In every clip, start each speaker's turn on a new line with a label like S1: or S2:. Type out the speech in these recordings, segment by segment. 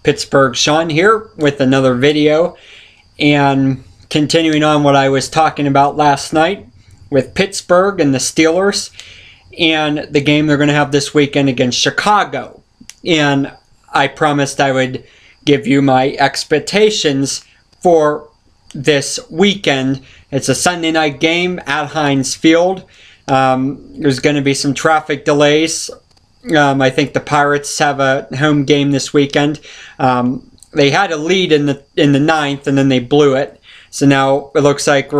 S1: Pittsburgh Sean here with another video, and continuing on what I was talking about last night with Pittsburgh and the Steelers and the game they're going to have this weekend against Chicago. And I promised I would give you my expectations for this weekend. It's a Sunday night game at Heinz Field. There's going to be some traffic delays. I think the Pirates have a home game this weekend. They had a lead in the ninth, and then they blew it. So now it looks like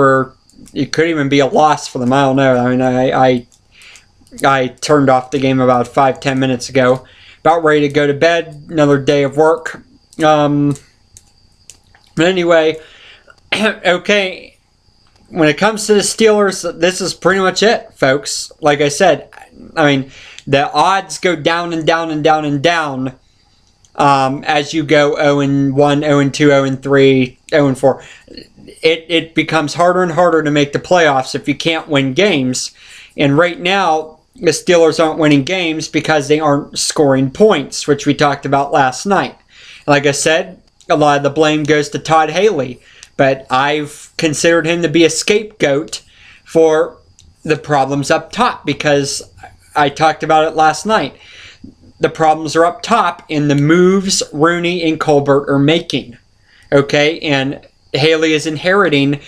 S1: it could even be a loss for them. I don't know. I mean, I turned off the game about 5-10 minutes ago. About ready to go to bed. Another day of work. But anyway, okay. When it comes to the Steelers, this is pretty much it, folks. Like I said, I mean, the odds go down and down and down and down as you go 0-1, 0-2, 0-3, 0-4. It becomes harder and harder to make the playoffs if you can't win games. And right now, the Steelers aren't winning games because they aren't scoring points, which we talked about last night. Like I said, a lot of the blame goes to Todd Haley, but I've considered him to be a scapegoat for the problems up top because I talked about it last night. The problems are up top in the moves Rooney and Colbert are making. Okay? And Haley is inheriting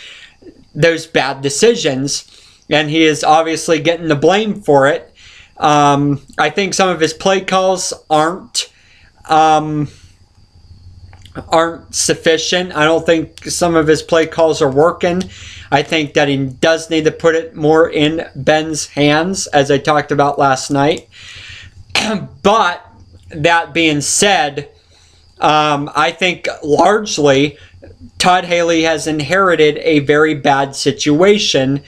S1: those bad decisions, and he is obviously getting the blame for it. I think some of his play calls aren't sufficient. I don't think some of his play calls are working. I think that he does need to put it more in Ben's hands, as I talked about last night. But that being said, I think largely Todd Haley has inherited a very bad situation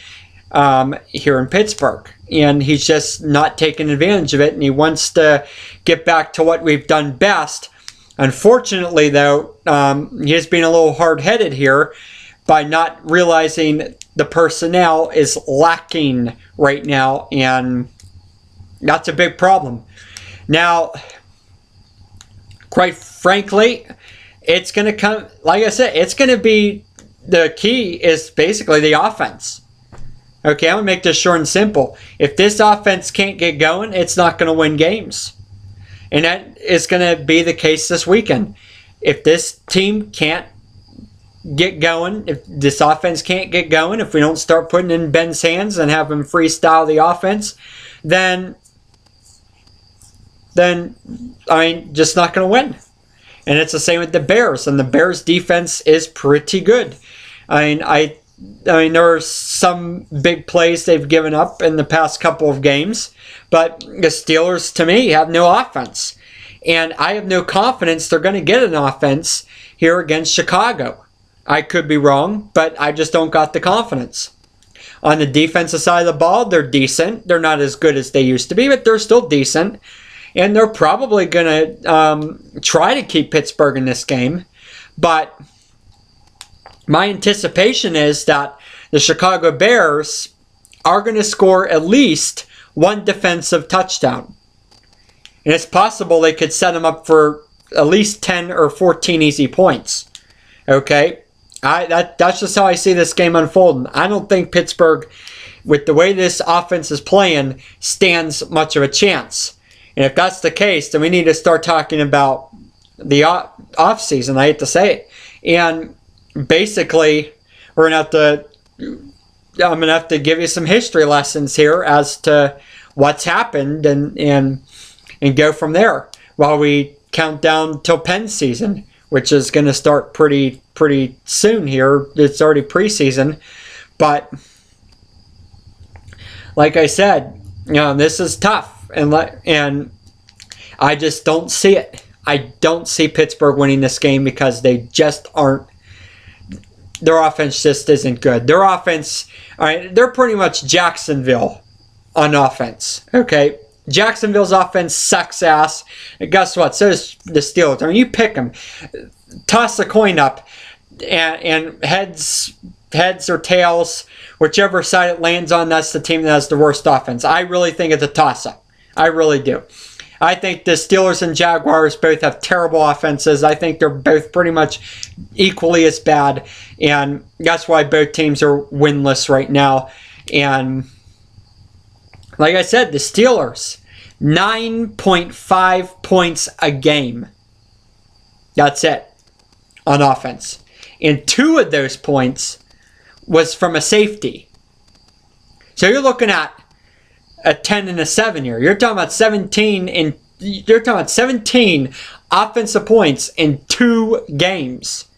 S1: here in Pittsburgh. And he's just not taking advantage of it, and he wants to get back to what we've done best. Unfortunately, though, he is being a little hard-headed here by not realizing the personnel is lacking right now, and that's a big problem. Now, quite frankly, it's going to come, like I said, it's going to be, the key is basically the offense. Okay, I'm going to make this short and simple. If this offense can't get going, it's not going to win games. And that is going to be the case this weekend. If this team can't get going, if this offense can't get going, if we don't start putting in Ben's hands and have him freestyle the offense, then I mean, just not going to win. And it's the same with the Bears, and the Bears defense is pretty good. I mean, there are some big plays they've given up in the past couple of games, but the Steelers, to me, have no offense. And I have no confidence they're going to get an offense here against Chicago. I could be wrong, but I just don't got the confidence. On the defensive side of the ball, they're decent. They're not as good as they used to be, but they're still decent. And they're probably going to try to keep Pittsburgh in this game. But my anticipation is that the Chicago Bears are going to score at least one defensive touchdown. And it's possible they could set them up for at least 10 or 14 easy points. Okay? That's just how I see this game unfolding. I don't think Pittsburgh, with the way this offense is playing, stands much of a chance. And if that's the case, then we need to start talking about the offseason. I hate to say it. And basically, I'm going to have to give you some history lessons here as to what's happened and go from there while we count down till Penn season, which is going to start pretty soon here. It's already preseason. But like I said, this is tough. And I just don't see it. I don't see Pittsburgh winning this game because they just aren't. Their offense just isn't good. Their offense, all right, they're pretty much Jacksonville on offense. Okay, Jacksonville's offense sucks ass. And guess what? So does the Steelers. I mean, you pick them, toss a coin up, and heads or tails, whichever side it lands on, that's the team that has the worst offense. I really think it's a toss-up. I really do. I think the Steelers and Jaguars both have terrible offenses. I think they're both pretty much equally as bad. And that's why both teams are winless right now. And like I said, the Steelers, 9.5 points a game. That's it on offense. And 2 of those points was from a safety. So you're looking at a 10 and a 7 here. You're talking about 17 offensive points in 2 games.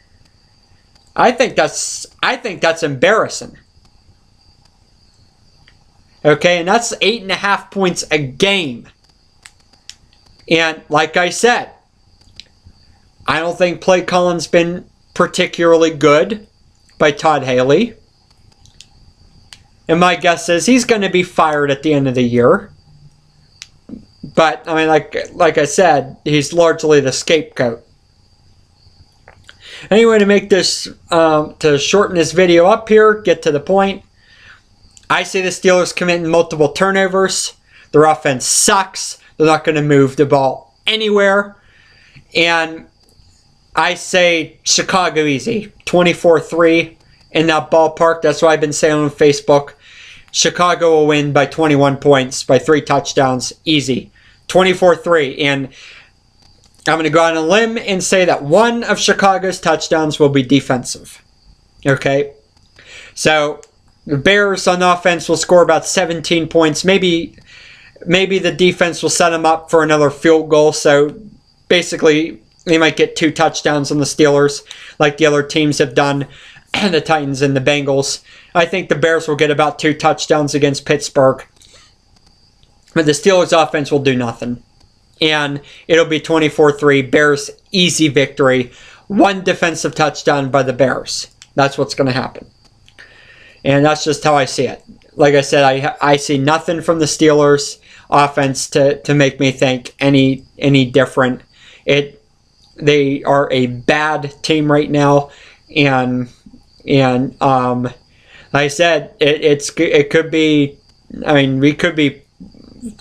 S1: I think that's embarrassing. Okay, and that's 8.5 points a game. And like I said, I don't think play calling's been particularly good by Todd Haley. And my guess is he's going to be fired at the end of the year. But, I mean, like I said, he's largely the scapegoat. Anyway, to make this, to shorten this video up here, get to the point, I see the Steelers committing multiple turnovers. Their offense sucks. They're not going to move the ball anywhere. And I say Chicago easy, 24-3 in that ballpark. That's what I've been saying on Facebook. Chicago will win by 21 points, by 3 touchdowns, easy. 24-3. And I'm going to go on a limb and say that one of Chicago's touchdowns will be defensive. Okay? So, the Bears on offense will score about 17 points. Maybe the defense will set them up for another field goal. So, basically, they might get 2 touchdowns on the Steelers, like the other teams have done, the Titans and the Bengals. I think the Bears will get about 2 touchdowns against Pittsburgh. But the Steelers offense will do nothing. And it'll be 24-3. Bears, easy victory. 1 defensive touchdown by the Bears. That's what's going to happen. And that's just how I see it. Like I said, I see nothing from the Steelers offense to make me think any different. They are a bad team right now. And like I said, it could be, I mean, we could be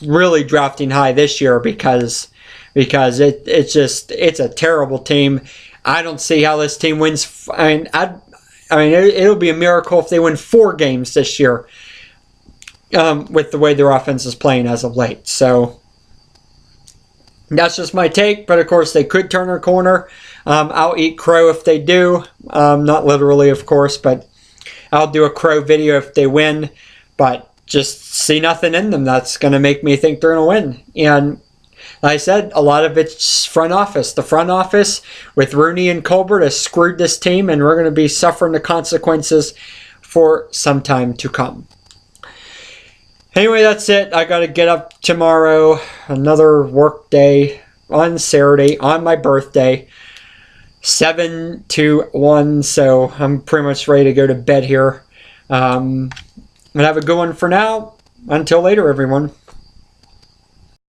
S1: really drafting high this year because it's a terrible team. I don't see how this team wins. I mean, it'll be a miracle if they win 4 games this year with the way their offense is playing as of late. So that's just my take. But of course, they could turn a corner. I'll eat crow if they do. Not literally, of course, but I'll do a crow video if they win. But just see nothing in them that's going to make me think they're going to win. And like I said, a lot of it's front office. The front office with Rooney and Colbert has screwed this team, and we're going to be suffering the consequences for some time to come. Anyway, that's it. I got to get up tomorrow. Another work day on Saturday, on my birthday. 7 to 1, so I'm pretty much ready to go to bed here. But have a good one for now. Until later, everyone.